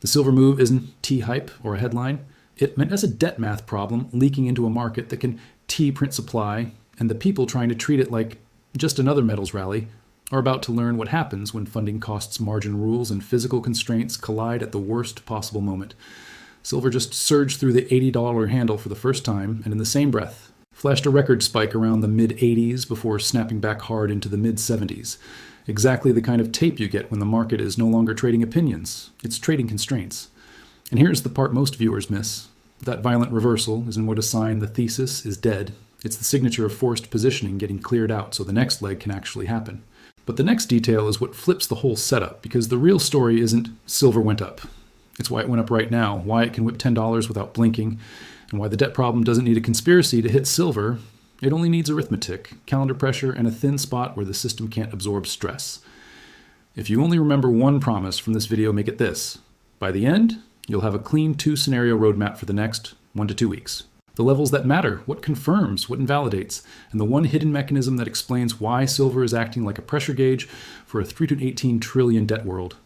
The silver move isn't T-hype or a headline. It meant as a debt math problem leaking into a market that can T-print supply, and the people trying to treat it like just another metals rally are about to learn what happens when funding costs, margin rules, and physical constraints collide at the worst possible moment. Silver just surged through the $80 handle for the first time, and in the same breath, flashed a record spike around the mid-80s before snapping back hard into the mid-70s. Exactly the kind of tape you get when the market is no longer trading opinions. It's trading constraints. And here's the part most viewers miss. That violent reversal isn't what a sign the thesis is dead. It's the signature of forced positioning getting cleared out so the next leg can actually happen. But the next detail is what flips the whole setup, because the real story isn't silver went up. It's why it went up right now, why it can whip $10 without blinking, and why the debt problem doesn't need a conspiracy to hit silver. It only needs arithmetic, calendar pressure, and a thin spot where the system can't absorb stress. If you only remember one promise from this video, make it this. By the end, you'll have a clean 2-scenario roadmap for the next 1 to 2 weeks. The levels that matter, what confirms, what invalidates, and the one hidden mechanism that explains why silver is acting like a pressure gauge for a 3 to 18 trillion debt world.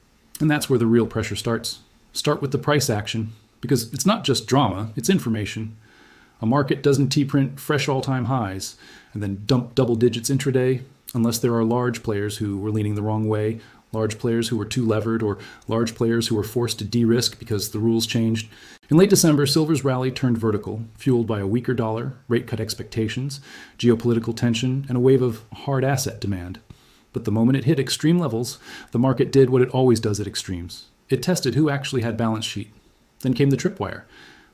And that's where the real pressure starts. Start with the price action, because it's not just drama, it's information. A market doesn't T-print fresh all-time highs and then dump double digits intraday unless there are large players who were leaning the wrong way, large players who were too levered, or large players who were forced to de-risk because the rules changed. In late December, silver's rally turned vertical, fueled by a weaker dollar, rate cut expectations, geopolitical tension, and a wave of hard asset demand. But the moment it hit extreme levels, the market did what it always does at extremes. It tested who actually had balance sheet. Then came the tripwire.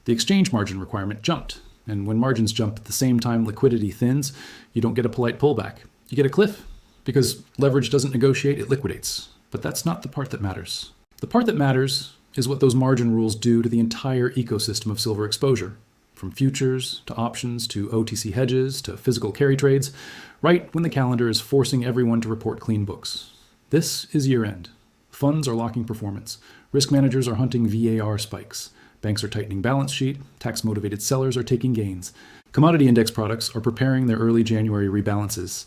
The exchange margin requirement jumped. And when margins jump at the same time liquidity thins, you don't get a polite pullback. You get a cliff, because leverage doesn't negotiate, it liquidates. But that's not the part that matters. The part that matters is what those margin rules do to the entire ecosystem of silver exposure. From futures, to options, to OTC hedges, to physical carry trades, right when the calendar is forcing everyone to report clean books. This is year-end. Funds are locking performance. Risk managers are hunting VAR spikes. Banks are tightening balance sheet, tax-motivated sellers are taking gains. Commodity index products are preparing their early January rebalances.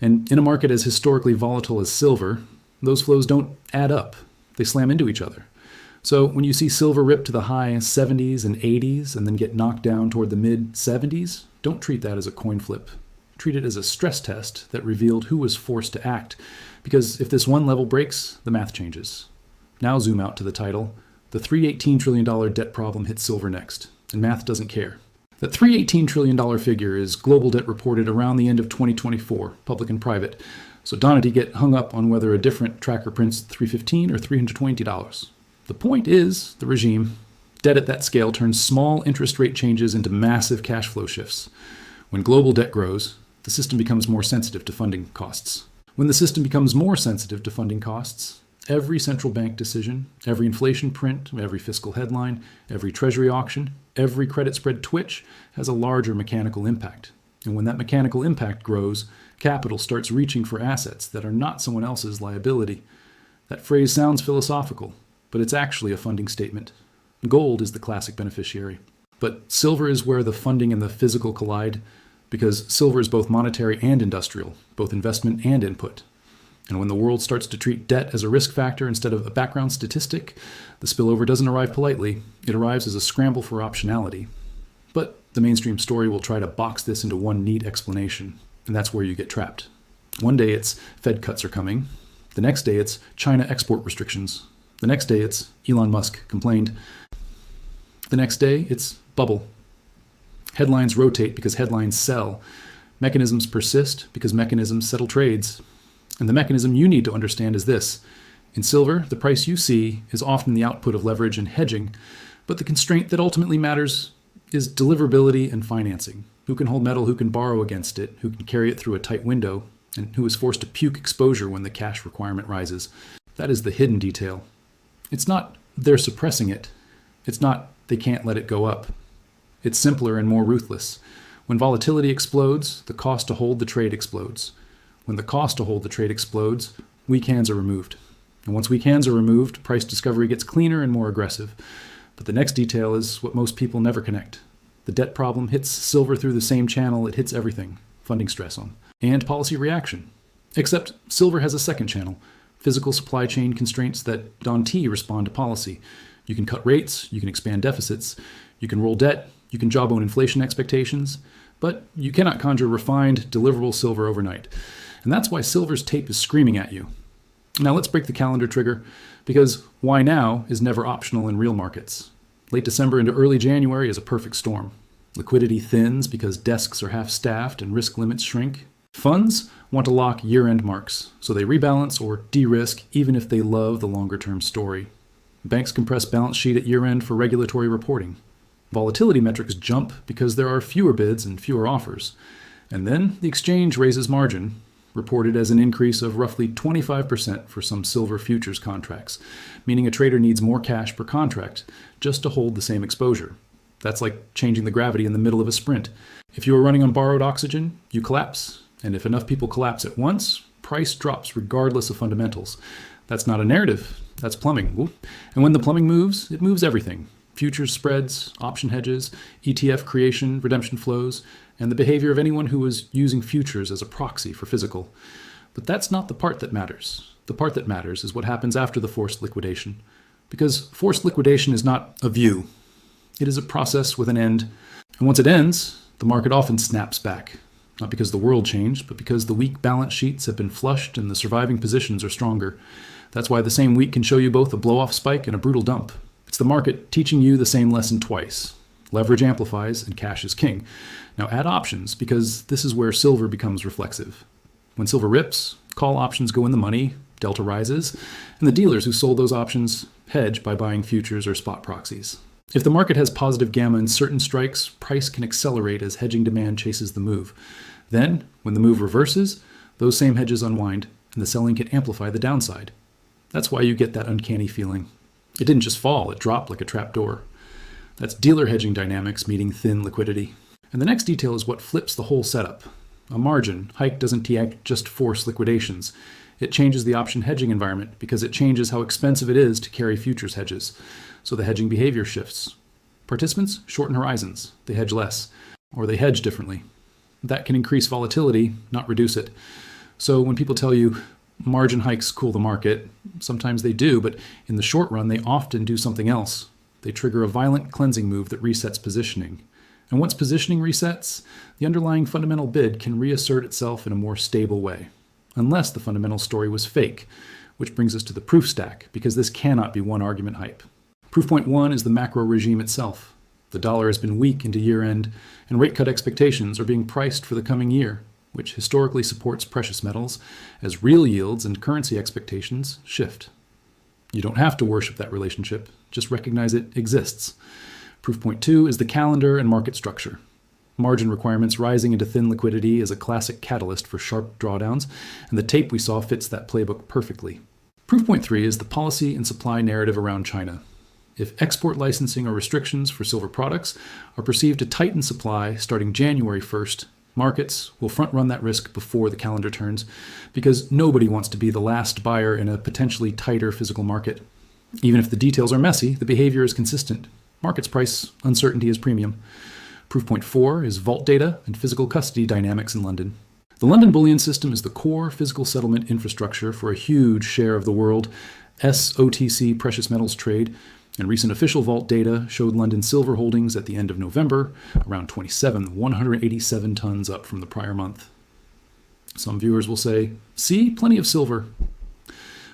And in a market as historically volatile as silver, those flows don't add up. They slam into each other. So when you see silver rip to the high 70s and 80s and then get knocked down toward the mid-70s, don't treat that as a coin flip. Treat it as a stress test that revealed who was forced to act. Because if this one level breaks, the math changes. Now zoom out to the title. The $318 trillion debt problem hits silver next, and math doesn't care. That $318 trillion figure is global debt reported around the end of 2024, public and private. So Donati get hung up on whether a different tracker prints $315 or $320. The point is, the regime, debt at that scale turns small interest rate changes into massive cash flow shifts. When global debt grows, the system becomes more sensitive to funding costs. When the system becomes more sensitive to funding costs, every central bank decision, every inflation print, every fiscal headline, every treasury auction, every credit spread twitch has a larger mechanical impact. And when that mechanical impact grows, capital starts reaching for assets that are not someone else's liability. That phrase sounds philosophical, but it's actually a funding statement. Gold is the classic beneficiary. But silver is where the funding and the physical collide, because silver is both monetary and industrial, both investment and input. And when the world starts to treat debt as a risk factor instead of a background statistic, the spillover doesn't arrive politely. It arrives as a scramble for optionality. But the mainstream story will try to box this into one neat explanation, and that's where you get trapped. One day it's Fed cuts are coming. The next day it's China export restrictions. The next day it's Elon Musk complained. The next day it's bubble. Headlines rotate because headlines sell. Mechanisms persist because mechanisms settle trades. And the mechanism you need to understand is this. In silver, the price you see is often the output of leverage and hedging, but the constraint that ultimately matters is deliverability and financing. Who can hold metal, who can borrow against it, who can carry it through a tight window, and who is forced to puke exposure when the cash requirement rises. That is the hidden detail. It's not they're suppressing it. It's not they can't let it go up. It's simpler and more ruthless. When volatility explodes, the cost to hold the trade explodes. When the cost to hold the trade explodes, weak hands are removed. And once weak hands are removed, price discovery gets cleaner and more aggressive. But the next detail is what most people never connect. The debt problem hits silver through the same channel it hits everything, funding stress on, and policy reaction. Except silver has a second channel, physical supply chain constraints that Don T respond to policy. You can cut rates, you can expand deficits, you can roll debt, you can jawbone inflation expectations, but you cannot conjure refined, deliverable silver overnight. And that's why silver's tape is screaming at you. Now let's break the calendar trigger, because why now is never optional in real markets. Late December into early January is a perfect storm. Liquidity thins because desks are half-staffed and risk limits shrink. Funds want to lock year-end marks, so they rebalance or de-risk even if they love the longer-term story. Banks compress balance sheet at year-end for regulatory reporting. Volatility metrics jump because there are fewer bids and fewer offers. And then the exchange raises margin, reported as an increase of roughly 25% for some silver futures contracts, meaning a trader needs more cash per contract just to hold the same exposure. That's like changing the gravity in the middle of a sprint. If you are running on borrowed oxygen, you collapse. And if enough people collapse at once, price drops regardless of fundamentals. That's not a narrative, that's plumbing. And when the plumbing moves, it moves everything. Futures spreads, option hedges, ETF creation, redemption flows, and the behavior of anyone who was using futures as a proxy for physical. But that's not the part that matters. The part that matters is what happens after the forced liquidation. Because forced liquidation is not a view. It is a process with an end. And once it ends, the market often snaps back. Not because the world changed, but because the weak balance sheets have been flushed and the surviving positions are stronger. That's why the same week can show you both a blow-off spike and a brutal dump. It's the market teaching you the same lesson twice. Leverage amplifies and cash is king. Now add options, because this is where silver becomes reflexive. When silver rips, call options go in the money, delta rises, and the dealers who sold those options hedge by buying futures or spot proxies. If the market has positive gamma in certain strikes, price can accelerate as hedging demand chases the move. Then, when the move reverses, those same hedges unwind, and the selling can amplify the downside. That's why you get that uncanny feeling. It didn't just fall, it dropped like a trapdoor. That's dealer hedging dynamics meeting thin liquidity. And the next detail is what flips the whole setup. A margin hike doesn't just force liquidations. It changes the option hedging environment because it changes how expensive it is to carry futures hedges. So the hedging behavior shifts. Participants shorten horizons. They hedge less, or they hedge differently. That can increase volatility, not reduce it. So when people tell you margin hikes cool the market, sometimes they do, but in the short run, they often do something else. They trigger a violent cleansing move that resets positioning. And once positioning resets, the underlying fundamental bid can reassert itself in a more stable way, unless the fundamental story was fake, which brings us to the proof stack, because this cannot be one argument hype. Proof point one is the macro regime itself. The dollar has been weak into year-end, and rate cut expectations are being priced for the coming year, which historically supports precious metals as real yields and currency expectations shift. You don't have to worship that relationship, just recognize it exists. Proof point two is the calendar and market structure. Margin requirements rising into thin liquidity is a classic catalyst for sharp drawdowns, and the tape we saw fits that playbook perfectly. Proof point three is the policy and supply narrative around China. If export licensing or restrictions for silver products are perceived to tighten supply starting January 1st, markets will front-run that risk before the calendar turns, because nobody wants to be the last buyer in a potentially tighter physical market. Even if the details are messy, the behavior is consistent. Markets price uncertainty as premium. Proof point four is vault data and physical custody dynamics in London. The London bullion system is the core physical settlement infrastructure for a huge share of the world SOTC precious metals trade, and recent official vault data showed London silver holdings at the end of November around 187 tons up from the prior month. Some viewers will say, see, plenty of silver.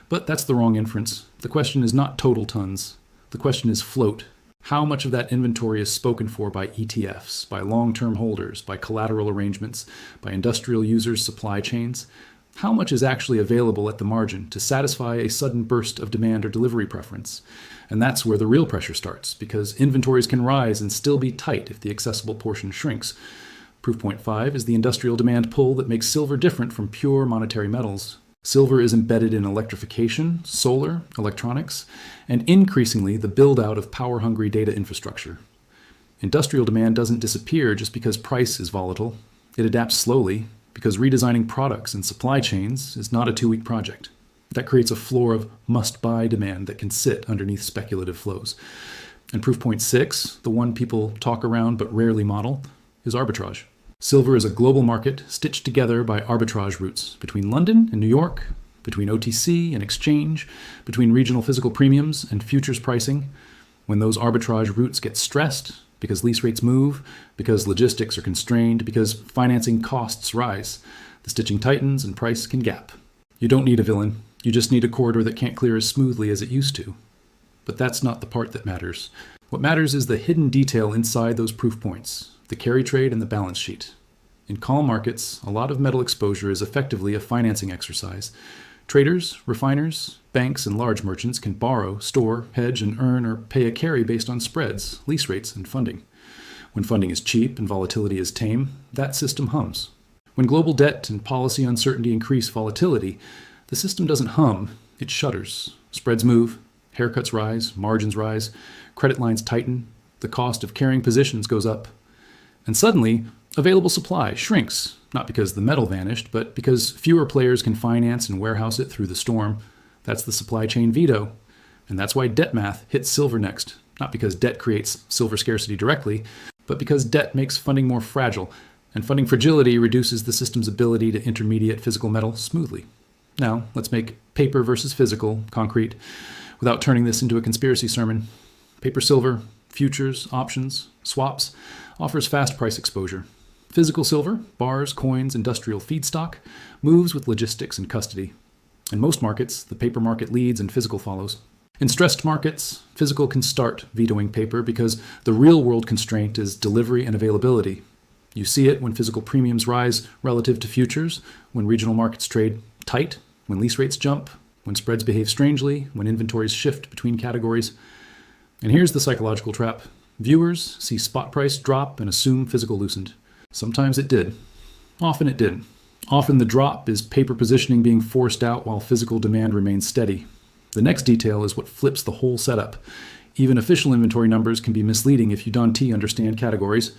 But that's the wrong inference. The question is not total tons. The question is float. How much of that inventory is spoken for by ETFs, by long-term holders, by collateral arrangements, by industrial users' supply chains? How much is actually available at the margin to satisfy a sudden burst of demand or delivery preference? And that's where the real pressure starts, because inventories can rise and still be tight if the accessible portion shrinks. Proof point five is the industrial demand pull that makes silver different from pure monetary metals. Silver is embedded in electrification, solar, electronics, and increasingly the build-out of power-hungry data infrastructure. Industrial demand doesn't disappear just because price is volatile. It adapts slowly, because redesigning products and supply chains is not a 2-week project. That creates a floor of must-buy demand that can sit underneath speculative flows. And proof point six, the one people talk around but rarely model, is arbitrage. Silver is a global market stitched together by arbitrage routes between London and New York, between OTC and exchange, between regional physical premiums and futures pricing. When those arbitrage routes get stressed, because lease rates move, because logistics are constrained, because financing costs rise, the stitching tightens and price can gap. You don't need a villain. You just need a corridor that can't clear as smoothly as it used to. But that's not the part that matters. What matters is the hidden detail inside those proof points, the carry trade and the balance sheet. In calm markets, a lot of metal exposure is effectively a financing exercise. Traders, refiners, banks, and large merchants can borrow, store, hedge, and earn or pay a carry based on spreads, lease rates, and funding. When funding is cheap and volatility is tame, that system hums. When global debt and policy uncertainty increase volatility, the system doesn't hum, it shudders. Spreads move, haircuts rise, margins rise, credit lines tighten, the cost of carrying positions goes up. And suddenly, available supply shrinks, not because the metal vanished, but because fewer players can finance and warehouse it through the storm. That's the supply chain veto. And that's why debt math hits silver next, not because debt creates silver scarcity directly, but because debt makes funding more fragile, and funding fragility reduces the system's ability to intermediate physical metal smoothly. Now, let's make paper versus physical concrete without turning this into a conspiracy sermon. Paper silver, futures, options, swaps, offers fast price exposure. Physical silver, bars, coins, industrial feedstock, moves with logistics and custody. In most markets, the paper market leads and physical follows. In stressed markets, physical can start vetoing paper because the real-world constraint is delivery and availability. You see it when physical premiums rise relative to futures, when regional markets trade tight, when lease rates jump, when spreads behave strangely, when inventories shift between categories. And here's the psychological trap. Viewers see spot price drop and assume physical loosened. Sometimes it did. Often it didn't. Often the drop is paper positioning being forced out while physical demand remains steady. The next detail is what flips the whole setup. Even official inventory numbers can be misleading if you don't understand categories.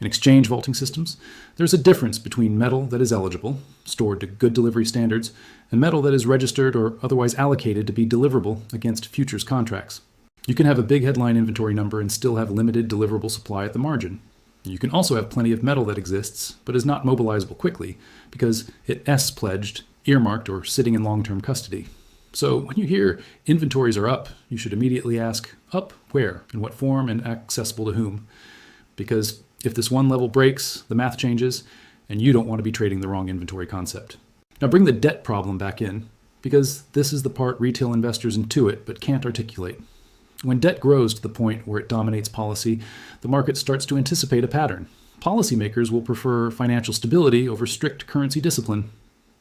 In exchange vaulting systems, there's a difference between metal that is eligible, stored to good delivery standards, and metal that is registered or otherwise allocated to be deliverable against futures contracts. You can have a big headline inventory number and still have limited deliverable supply at the margin. You can also have plenty of metal that exists, but is not mobilizable quickly, because it S-pledged, earmarked, or sitting in long-term custody. So when you hear inventories are up, you should immediately ask, up where, in what form, and accessible to whom? Because if this one level breaks, the math changes, and you don't want to be trading the wrong inventory concept. Now bring the debt problem back in, because this is the part retail investors intuit but can't articulate. When debt grows to the point where it dominates policy, the market starts to anticipate a pattern. Policymakers will prefer financial stability over strict currency discipline.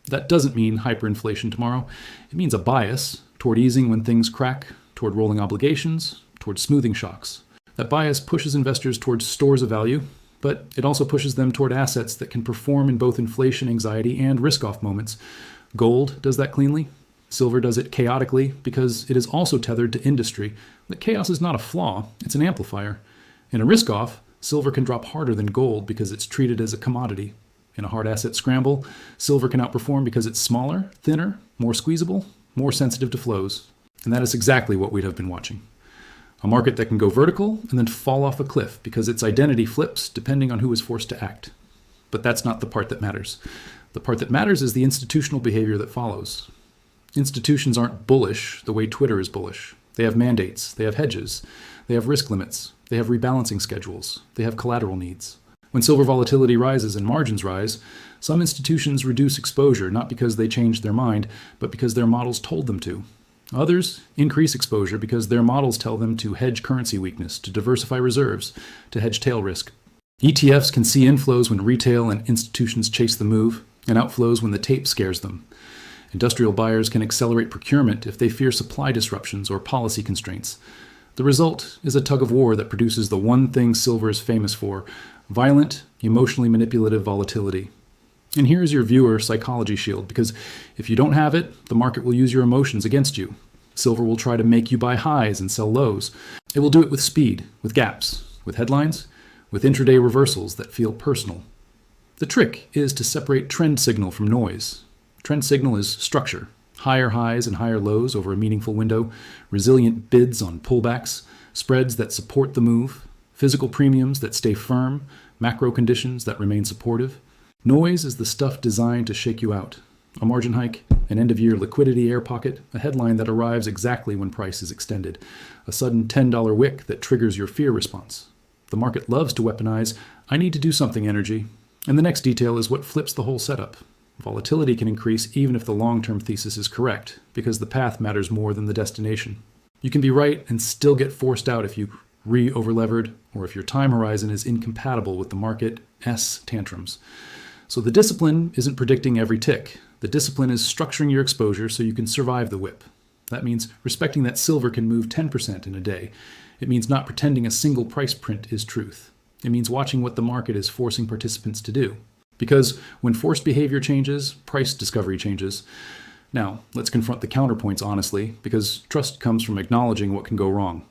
That doesn't mean hyperinflation tomorrow. It means a bias toward easing when things crack, toward rolling obligations, toward smoothing shocks. That bias pushes investors towards stores of value, but it also pushes them toward assets that can perform in both inflation anxiety and risk-off moments. Gold does that cleanly. Silver does it chaotically because it is also tethered to industry. But chaos is not a flaw, it's an amplifier. In a risk-off, silver can drop harder than gold because it's treated as a commodity. In a hard asset scramble, silver can outperform because it's smaller, thinner, more squeezable, more sensitive to flows. And that is exactly what we'd have been watching. A market that can go vertical and then fall off a cliff because its identity flips depending on who is forced to act. But that's not the part that matters. The part that matters is the institutional behavior that follows. Institutions aren't bullish the way Twitter is bullish. They have mandates, they have hedges, they have risk limits, they have rebalancing schedules, they have collateral needs. When silver volatility rises and margins rise, some institutions reduce exposure not because they changed their mind, but because their models told them to. Others increase exposure because their models tell them to hedge currency weakness, to diversify reserves, to hedge tail risk. ETFs can see inflows when retail and institutions chase the move, and outflows when the tape scares them. Industrial buyers can accelerate procurement if they fear supply disruptions or policy constraints. The result is a tug of war that produces the one thing silver is famous for: violent, emotionally manipulative volatility. And here's your viewer psychology shield, because if you don't have it, the market will use your emotions against you. Silver will try to make you buy highs and sell lows. It will do it with speed, with gaps, with headlines, with intraday reversals that feel personal. The trick is to separate trend signal from noise. Trend signal is structure, higher highs and higher lows over a meaningful window, resilient bids on pullbacks, spreads that support the move, physical premiums that stay firm, macro conditions that remain supportive. Noise is the stuff designed to shake you out. A margin hike, an end-of-year liquidity air pocket, a headline that arrives exactly when price is extended, a sudden $10 wick that triggers your fear response. The market loves to weaponize, I need to do something energy. And the next detail is what flips the whole setup. Volatility can increase even if the long-term thesis is correct, because the path matters more than the destination. You can be right and still get forced out if you re-overlevered or if your time horizon is incompatible with the market's tantrums. So the discipline isn't predicting every tick. The discipline is structuring your exposure so you can survive the whip. That means respecting that silver can move 10% in a day. It means not pretending a single price print is truth. It means watching what the market is forcing participants to do. Because when forced behavior changes, price discovery changes. Now, let's confront the counterpoints honestly, because trust comes from acknowledging what can go wrong.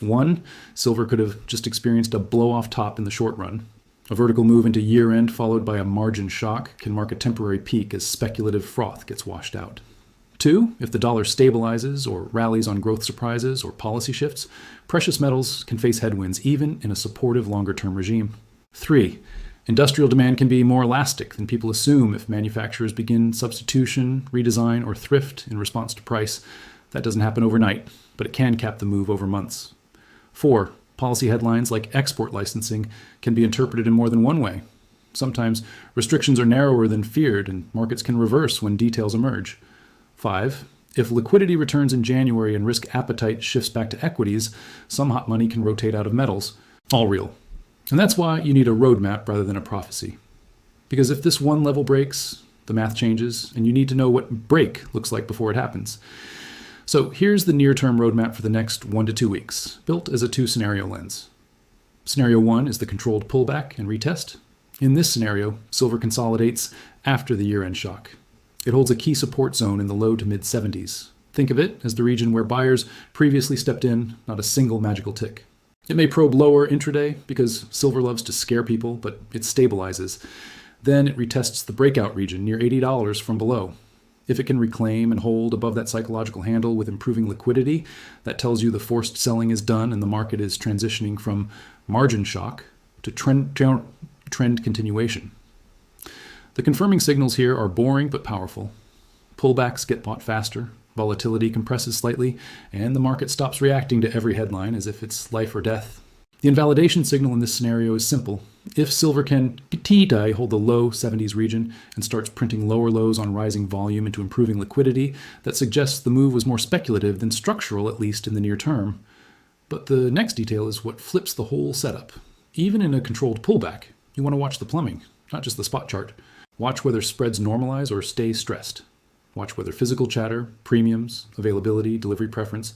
1, silver could have just experienced a blow-off top in the short run. A vertical move into year-end followed by a margin shock can mark a temporary peak as speculative froth gets washed out. 2, if the dollar stabilizes or rallies on growth surprises or policy shifts, precious metals can face headwinds even in a supportive longer-term regime. 3, industrial demand can be more elastic than people assume if manufacturers begin substitution, redesign, or thrift in response to price. That doesn't happen overnight, but it can cap the move over months. 4, policy headlines like export licensing can be interpreted in more than one way. Sometimes restrictions are narrower than feared and markets can reverse when details emerge. 5, if liquidity returns in January and risk appetite shifts back to equities, some hot money can rotate out of metals. All real. And that's why you need a roadmap rather than a prophecy. Because if this one level breaks, the math changes, and you need to know what break looks like before it happens. So here's the near-term roadmap for the next 1 to 2 weeks, built as a 2-scenario lens. Scenario 1 is the controlled pullback and retest. In this scenario, silver consolidates after the year-end shock. It holds a key support zone in the low to mid-70s. Think of it as the region where buyers previously stepped in, not a single magical tick. It may probe lower intraday because silver loves to scare people, but it stabilizes. Then it retests the breakout region near $80 from below. If it can reclaim and hold above that psychological handle with improving liquidity, that tells you the forced selling is done and the market is transitioning from margin shock to trend continuation. The confirming signals here are boring but powerful. Pullbacks get bought faster, volatility compresses slightly, and the market stops reacting to every headline as if it's life or death. The invalidation signal in this scenario is simple. If silver can hold the low 70s region and starts printing lower lows on rising volume into improving liquidity, that suggests the move was more speculative than structural, at least in the near term. But the next detail is what flips the whole setup. Even in a controlled pullback, you want to watch the plumbing, not just the spot chart. Watch whether spreads normalize or stay stressed. Watch whether physical chatter, premiums, availability, delivery preference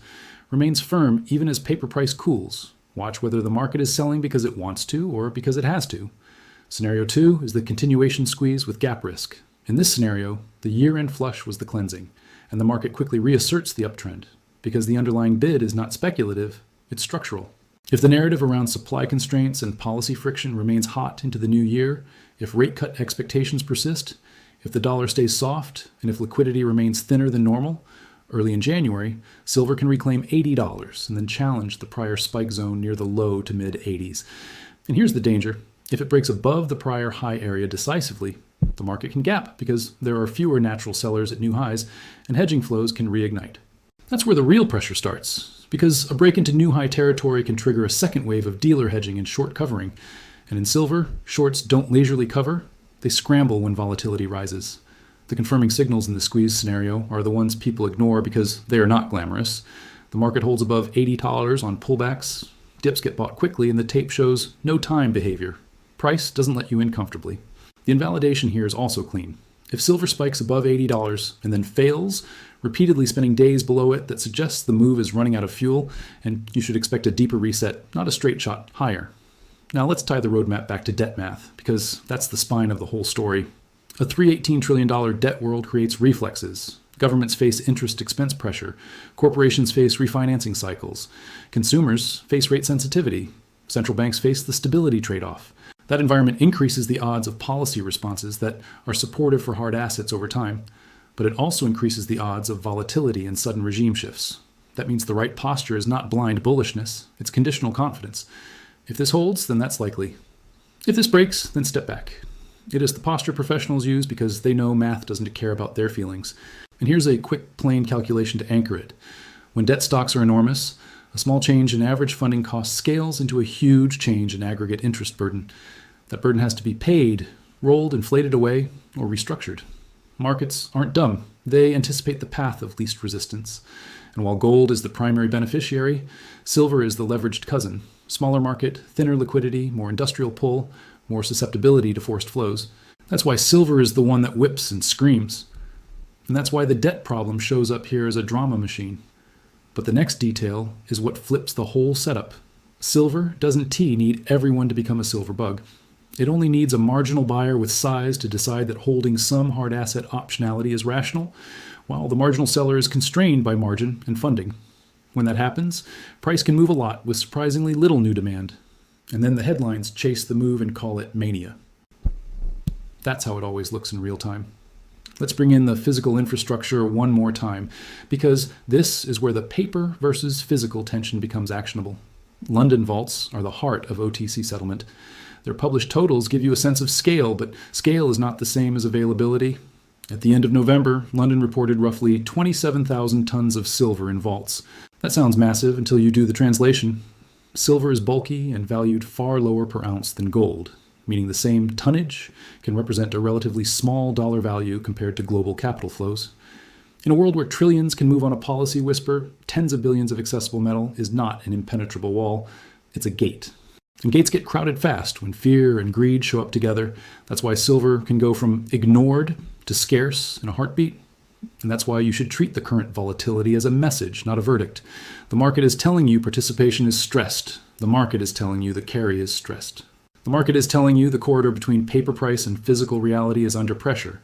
remains firm even as paper price cools. Watch whether the market is selling because it wants to or because it has to. Scenario 2 is the continuation squeeze with gap risk. In this scenario, the year-end flush was the cleansing, and the market quickly reasserts the uptrend because the underlying bid is not speculative, it's structural. If the narrative around supply constraints and policy friction remains hot into the new year, if rate cut expectations persist, if the dollar stays soft, and if liquidity remains thinner than normal, early in January, silver can reclaim $80 and then challenge the prior spike zone near the low to mid-80s. And here's the danger. If it breaks above the prior high area decisively, the market can gap because there are fewer natural sellers at new highs and hedging flows can reignite. That's where the real pressure starts, because a break into new high territory can trigger a second wave of dealer hedging and short covering. And in silver, shorts don't leisurely cover, they scramble when volatility rises. The confirming signals in the squeeze scenario are the ones people ignore because they are not glamorous. The market holds above $80 on pullbacks, dips get bought quickly, and the tape shows no time behavior. Price doesn't let you in comfortably. The invalidation here is also clean. If silver spikes above $80 and then fails, repeatedly spending days below it, that suggests the move is running out of fuel and you should expect a deeper reset, not a straight shot higher. Now let's tie the roadmap back to debt math, because that's the spine of the whole story. A $318 trillion debt world creates reflexes. Governments face interest expense pressure. Corporations face refinancing cycles. Consumers face rate sensitivity. Central banks face the stability trade-off. That environment increases the odds of policy responses that are supportive for hard assets over time, but it also increases the odds of volatility and sudden regime shifts. That means the right posture is not blind bullishness, it's conditional confidence. If this holds, then that's likely. If this breaks, then step back. It is the posture professionals use because they know math doesn't care about their feelings. And here's a quick, plain calculation to anchor it. When debt stocks are enormous, a small change in average funding cost scales into a huge change in aggregate interest burden. That burden has to be paid, rolled, inflated away, or restructured. Markets aren't dumb. They anticipate the path of least resistance. And while gold is the primary beneficiary, silver is the leveraged cousin. Smaller market, thinner liquidity, more industrial pull, more susceptibility to forced flows. That's why silver is the one that whips and screams. And that's why the debt problem shows up here as a drama machine. But the next detail is what flips the whole setup. Silver doesn't need everyone to become a silver bug. It only needs a marginal buyer with size to decide that holding some hard asset optionality is rational, while the marginal seller is constrained by margin and funding. When that happens, price can move a lot with surprisingly little new demand. And then the headlines chase the move and call it mania. That's how it always looks in real time. Let's bring in the physical infrastructure one more time, because this is where the paper versus physical tension becomes actionable. London vaults are the heart of OTC settlement. Their published totals give you a sense of scale, but scale is not the same as availability. At the end of November, London reported roughly 27,000 tons of silver in vaults. That sounds massive until you do the translation. Silver is bulky and valued far lower per ounce than gold, meaning the same tonnage can represent a relatively small dollar value compared to global capital flows. In a world where trillions can move on a policy whisper, tens of billions of accessible metal is not an impenetrable wall, it's a gate. And gates get crowded fast when fear and greed show up together. That's why silver can go from ignored to scarce in a heartbeat. And that's why you should treat the current volatility as a message, not a verdict. The market is telling you participation is stressed. The market is telling you the carry is stressed. The market is telling you the corridor between paper price and physical reality is under pressure.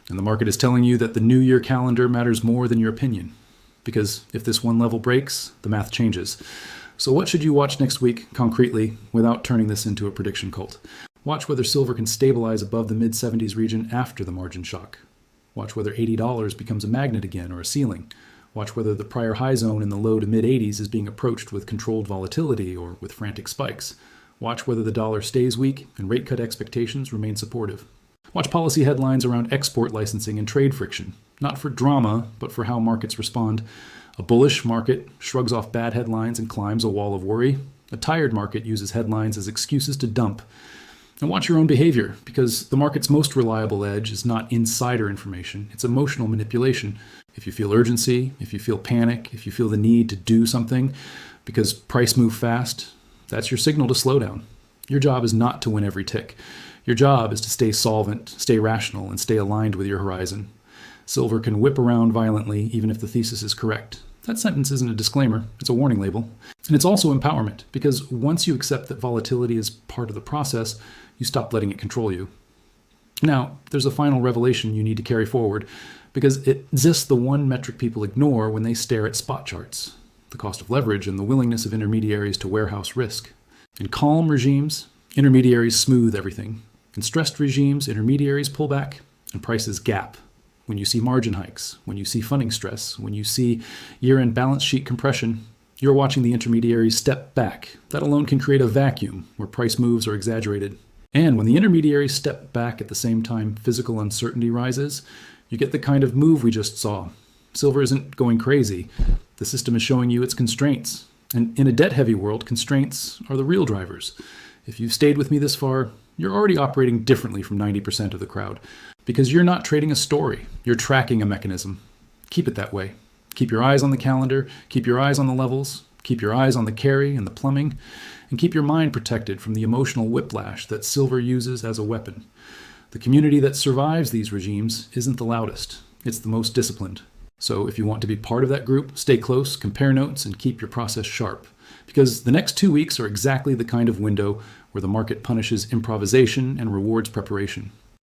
And the market is telling you that the New Year calendar matters more than your opinion. Because if this one level breaks, the math changes. So what should you watch next week, concretely, without turning this into a prediction cult? Watch whether silver can stabilize above the mid-70s region after the margin shock. Watch whether $80 becomes a magnet again or a ceiling. Watch whether the prior high zone in the low to mid-80s is being approached with controlled volatility or with frantic spikes. Watch whether the dollar stays weak and rate cut expectations remain supportive. Watch policy headlines around export licensing and trade friction, not for drama, but for how markets respond. A bullish market shrugs off bad headlines and climbs a wall of worry. A tired market uses headlines as excuses to dump. And watch your own behavior, because the market's most reliable edge is not insider information, it's emotional manipulation. If you feel urgency, if you feel panic, if you feel the need to do something because price move fast, that's your signal to slow down. Your job is not to win every tick. Your job is to stay solvent, stay rational, and stay aligned with your horizon. Silver can whip around violently even if the thesis is correct. That sentence isn't a disclaimer, it's a warning label. And it's also empowerment, because once you accept that volatility is part of the process, you stop letting it control you. Now, there's a final revelation you need to carry forward, because it exists the one metric people ignore when they stare at spot charts: the cost of leverage and the willingness of intermediaries to warehouse risk. In calm regimes, intermediaries smooth everything. In stressed regimes, intermediaries pull back and prices gap. When you see margin hikes, when you see funding stress, when you see year-end balance sheet compression, you're watching the intermediaries step back. That alone can create a vacuum where price moves are exaggerated. And when the intermediaries step back at the same time physical uncertainty rises, you get the kind of move we just saw. Silver isn't going crazy. The system is showing you its constraints. And in a debt-heavy world, constraints are the real drivers. If you've stayed with me this far, you're already operating differently from 90% of the crowd, because you're not trading a story, you're tracking a mechanism. Keep it that way. Keep your eyes on the calendar, keep your eyes on the levels, keep your eyes on the carry and the plumbing, and keep your mind protected from the emotional whiplash that silver uses as a weapon. The community that survives these regimes isn't the loudest, it's the most disciplined. So if you want to be part of that group, stay close, compare notes, and keep your process sharp. Because the next 2 weeks are exactly the kind of window where the market punishes improvisation and rewards preparation.